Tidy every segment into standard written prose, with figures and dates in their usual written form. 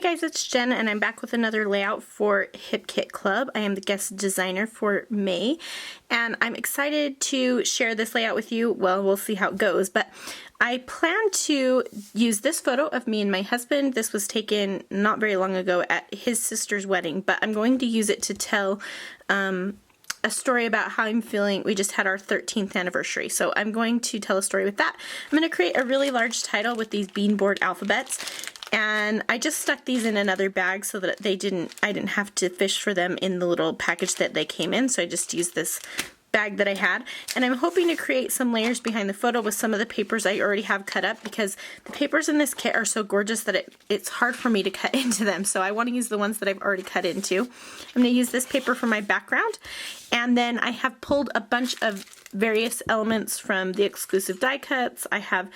guys, it's Jen and I'm back with another layout for Hip Kit Club. I am the guest designer for May and I'm excited to share this layout with you. Well, we'll see how it goes, but I plan to use this photo of me and my husband. This was taken not very long ago at his sister's wedding, but I'm going to use it to tell a story about how I'm feeling. We just had our 13th anniversary, so I'm going to tell a story with that. I'm going to create a really large title with these beanboard alphabets. And I just stuck these in another bag so that I didn't have to fish for them in the little package that they came in. So I just used this bag that I had. And I'm hoping to create some layers behind the photo with some of the papers I already have cut up, because the papers in this kit are so gorgeous that it's hard for me to cut into them. So I want to use the ones that I've already cut into. I'm going to use this paper for my background. And then I have pulled a bunch of various elements from the exclusive die cuts. I have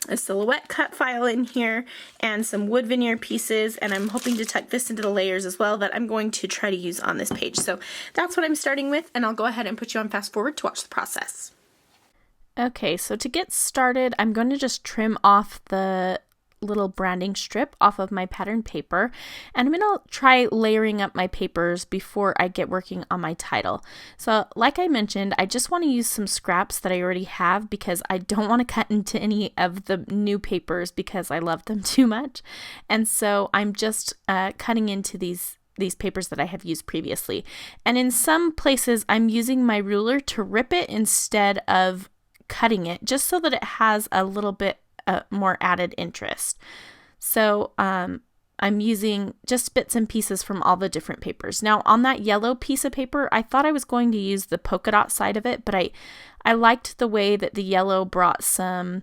a silhouette cut file in here and some wood veneer pieces, and I'm hoping to tuck this into the layers as well that I'm going to try to use on this page. So that's what I'm starting with, and I'll go ahead and put you on fast forward to watch the process. Okay, so to get started, I'm going to just trim off the little branding strip off of my pattern paper, and I'm going to try layering up my papers before I get working on my title. So like I mentioned, I just want to use some scraps that I already have because I don't want to cut into any of the new papers because I love them too much. And so I'm just cutting into these papers that I have used previously. And in some places I'm using my ruler to rip it instead of cutting it, just so that it has a little bit more added interest. So I'm using just bits and pieces from all the different papers. Now on that yellow piece of paper, I thought I was going to use the polka dot side of it, but I liked the way that the yellow brought some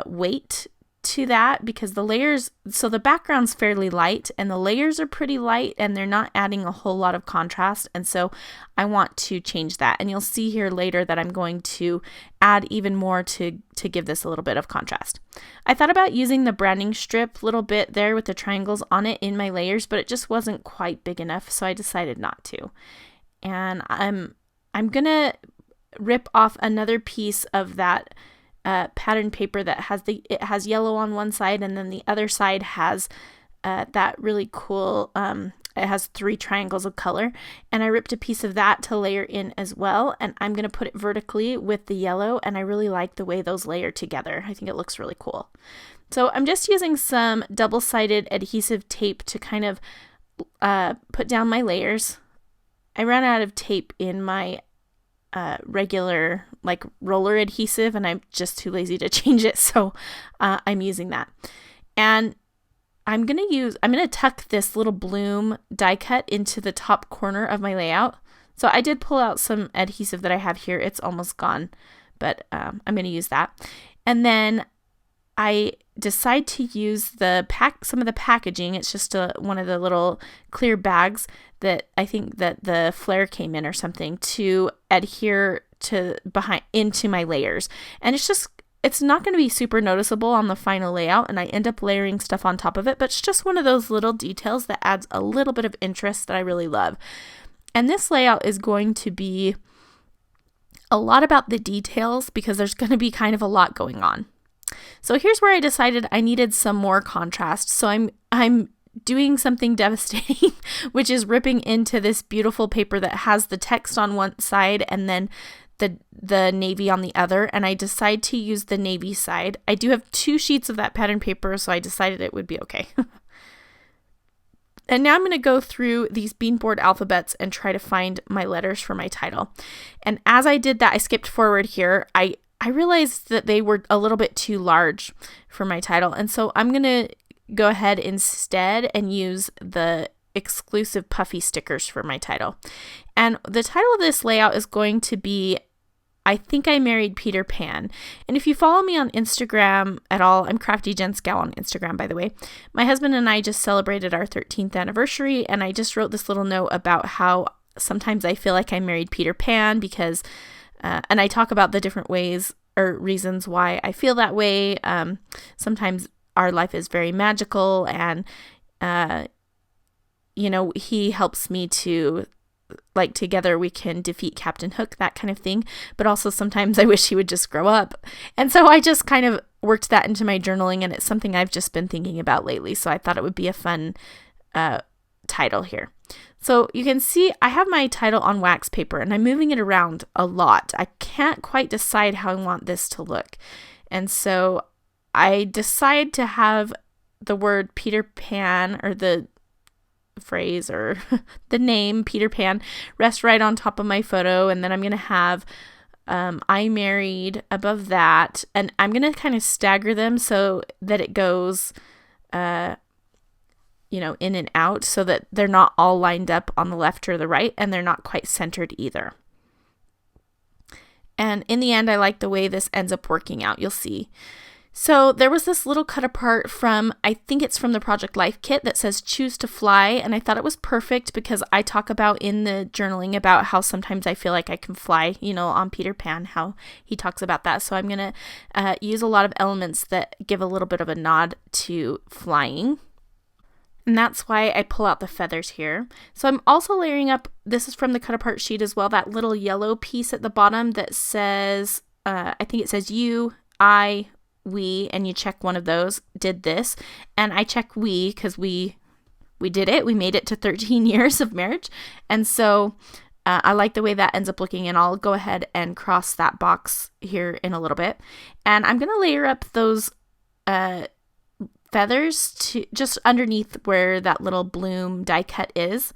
weight to that, because the layers, so the background's fairly light and the layers are pretty light and they're not adding a whole lot of contrast, and so I want to change that. And you'll see here later that I'm going to add even more to give this a little bit of contrast. I thought about using the branding strip little bit there with the triangles on it in my layers, but it just wasn't quite big enough, so I decided not to. And I'm gonna rip off another piece of that pattern paper that it has yellow on one side, and then the other side has that really cool, it has 3 triangles of color, and I ripped a piece of that to layer in as well, and I'm going to put it vertically with the yellow, and I really like the way those layer together. I think it looks really cool. So I'm just using some double-sided adhesive tape to kind of put down my layers. I ran out of tape in my regular like roller adhesive, and I'm just too lazy to change it, so I'm using that. And I'm gonna tuck this little bloom die cut into the top corner of my layout. So I did pull out some adhesive that I have here. It's almost gone, but I'm gonna use that. And then I decide to use some of the packaging. It's just one of the little clear bags that I think that the flare came in or something, to adhere into my layers. And it's not going to be super noticeable on the final layout, and I end up layering stuff on top of it, but it's just one of those little details that adds a little bit of interest that I really love. And this layout is going to be a lot about the details because there's going to be kind of a lot going on. So here's where I decided I needed some more contrast. So I'm doing something devastating, which is ripping into this beautiful paper that has the text on one side and then the navy on the other, and I decide to use the navy side. I do have 2 sheets of that pattern paper, so I decided it would be okay. And now I'm going to go through these beanboard alphabets and try to find my letters for my title. And as I did that, I skipped forward here. I realized that they were a little bit too large for my title, and so I'm going to go ahead instead and use the exclusive puffy stickers for my title. And the title of this layout is going to be I Think I Married Peter Pan. And if you follow me on Instagram at all, I'm Crafty Jen Schow on Instagram, by the way. My husband and I just celebrated our 13th anniversary, and I just wrote this little note about how sometimes I feel like I married Peter Pan because, and I talk about the different ways or reasons why I feel that way. Sometimes our life is very magical, and, he helps me to, like, together we can defeat Captain Hook, that kind of thing. But also sometimes I wish he would just grow up. And so I just kind of worked that into my journaling, and it's something I've just been thinking about lately. So I thought it would be a fun title here. So you can see I have my title on wax paper and I'm moving it around a lot. I can't quite decide how I want this to look. And so I decide to have the word Peter Pan, or the phrase or the name Peter Pan, rest right on top of my photo. And then I'm going to have I married above that. And I'm going to kind of stagger them so that it goes in and out, so that they're not all lined up on the left or the right, and they're not quite centered either. And in the end, I like the way this ends up working out. You'll see. So there was this little cut apart from, I think it's from the Project Life kit, that says choose to fly. And I thought it was perfect because I talk about in the journaling about how sometimes I feel like I can fly, on Peter Pan, how he talks about that. So I'm going to use a lot of elements that give a little bit of a nod to flying. And that's why I pull out the feathers here. So I'm also layering up, this is from the cut apart sheet as well, that little yellow piece at the bottom that says, I think it says you, I, we, and you check one of those, did this. And I check we because we did it. We made it to 13 years of marriage. And so I like the way that ends up looking, and I'll go ahead and cross that box here in a little bit. And I'm going to layer up those feathers to just underneath where that little bloom die cut is.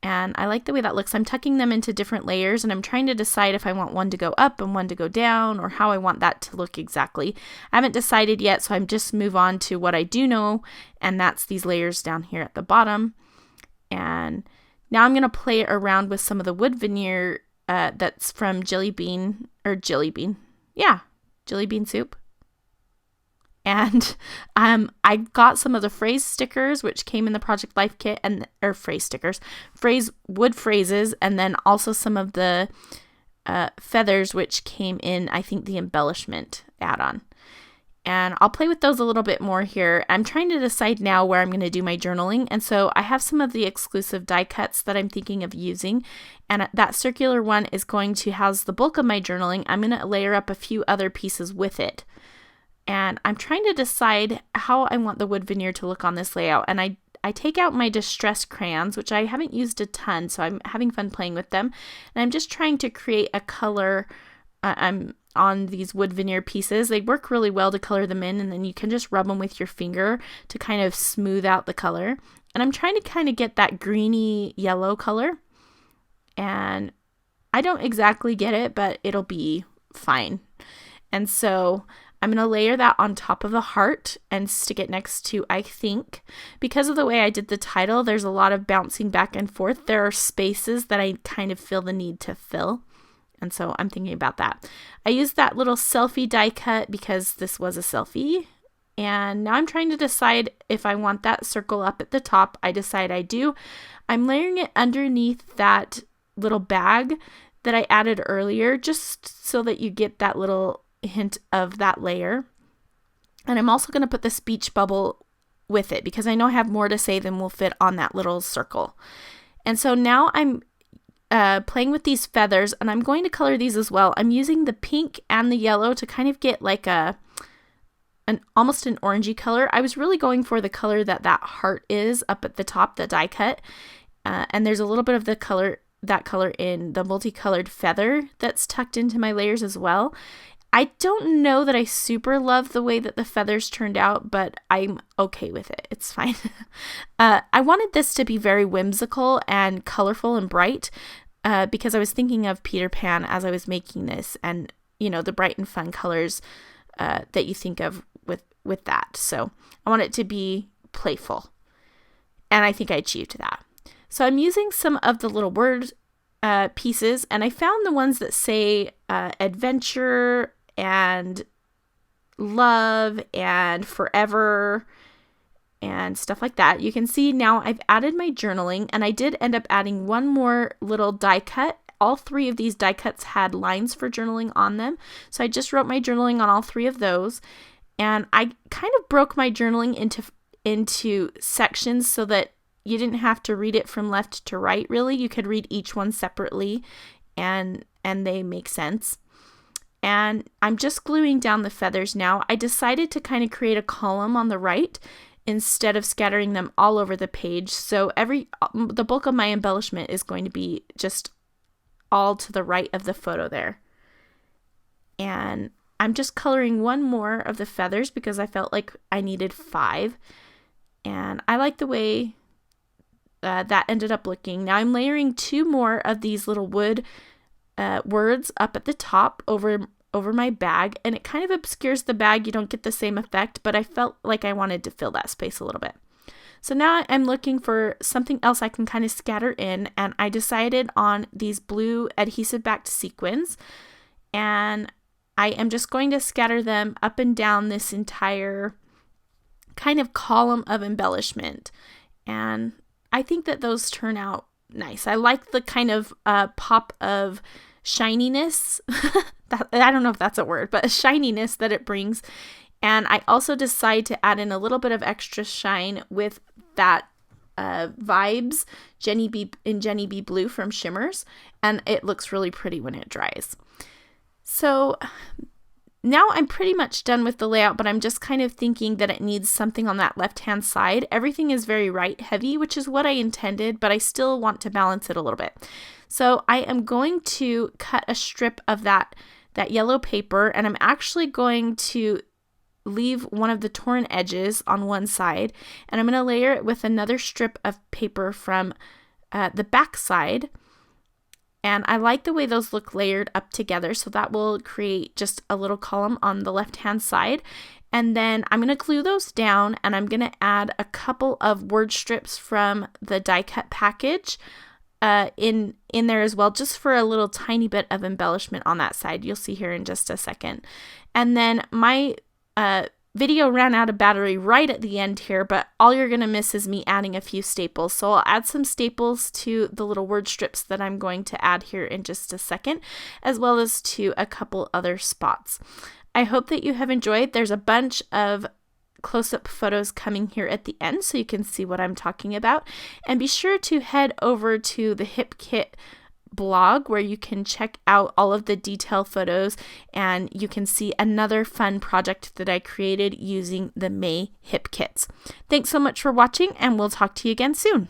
And I like the way that looks. I'm tucking them into different layers, and I'm trying to decide if I want one to go up and one to go down, or how I want that to look exactly. I haven't decided yet, so I'm just move on to what I do know, and that's these layers down here at the bottom. And now I'm going to play around with some of the wood veneer that's from Jelly Bean Soup. And I got some of the phrase stickers, which came in the Project Life kit, wood phrases, and then also some of the feathers, which came in, I think, the embellishment add-on. And I'll play with those a little bit more here. I'm trying to decide now where I'm going to do my journaling. And so I have some of the exclusive die cuts that I'm thinking of using. And that circular one is going to house the bulk of my journaling. I'm going to layer up a few other pieces with it. And I'm trying to decide how I want the wood veneer to look on this layout. And I take out my distress crayons, which I haven't used a ton, so I'm having fun playing with them. And I'm just trying to create a color on these wood veneer pieces. They work really well to color them in, and then you can just rub them with your finger to kind of smooth out the color. And I'm trying to kind of get that greeny yellow color. And I don't exactly get it, but it'll be fine. And so I'm going to layer that on top of the heart and stick it next to I think. Because of the way I did the title, there's a lot of bouncing back and forth. There are spaces that I kind of feel the need to fill. And so I'm thinking about that. I used that little selfie die cut because this was a selfie. And now I'm trying to decide if I want that circle up at the top. I decide I do. I'm layering it underneath that little bag that I added earlier, just so that you get that little hint of that layer. And I'm also going to put the speech bubble with it because I know I have more to say than will fit on that little circle. And so now I'm playing with these feathers, and I'm going to color these as well. I'm using the pink and the yellow to kind of get like almost an orangey color. I was really going for the color that heart is up at the top, the die cut. And there's a little bit of that color in the multicolored feather that's tucked into my layers as well. I don't know that I super love the way that the feathers turned out, but I'm okay with it. It's fine. I wanted this to be very whimsical and colorful and bright because I was thinking of Peter Pan as I was making this, and the bright and fun colors that you think of with that. So I want it to be playful, and I think I achieved that. So I'm using some of the little word pieces, and I found the ones that say adventure and love and forever and stuff like that. You can see now I've added my journaling, and I did end up adding one more little die cut. All three of these die cuts had lines for journaling on them. So I just wrote my journaling on all three of those, and I kind of broke my journaling into sections so that you didn't have to read it from left to right, really. You could read each one separately, and they make sense. And I'm just gluing down the feathers now. I decided to kind of create a column on the right instead of scattering them all over the page. So the bulk of my embellishment is going to be just all to the right of the photo there. And I'm just coloring one more of the feathers because I felt like I needed 5. And I like the way that ended up looking. Now I'm layering 2 more of these little wood words up at the top over my bag, and it kind of obscures the bag. You don't get the same effect, but I felt like I wanted to fill that space a little bit. So now I'm looking for something else I can kind of scatter in, and I decided on these blue adhesive backed sequins, and I am just going to scatter them up and down this entire kind of column of embellishment. And I think that those turn out nice. I like the kind of pop of shininess. I don't know if that's a word, but a shininess that it brings. And I also decide to add in a little bit of extra shine with that Vibes Jenny B Blue from Shimmers. And it looks really pretty when it dries. So now I'm pretty much done with the layout, but I'm just kind of thinking that it needs something on that left-hand side. Everything is very right heavy, which is what I intended, but I still want to balance it a little bit. So I am going to cut a strip of that yellow paper, and I'm actually going to leave one of the torn edges on one side, and I'm going to layer it with another strip of paper from the back side. And I like the way those look layered up together, so that will create just a little column on the left-hand side. And then I'm going to glue those down, and I'm going to add a couple of word strips from the die cut package in there as well, just for a little tiny bit of embellishment on that side. You'll see here in just a second. And then my video ran out of battery right at the end here, but all you're going to miss is me adding a few staples. So I'll add some staples to the little word strips that I'm going to add here in just a second, as well as to a couple other spots. I hope that you have enjoyed. There's a bunch of close-up photos coming here at the end so you can see what I'm talking about. And be sure to head over to the Hip Kit blog where you can check out all of the detail photos, and you can see another fun project that I created using the May Hip Kits. Thanks so much for watching, and we'll talk to you again soon.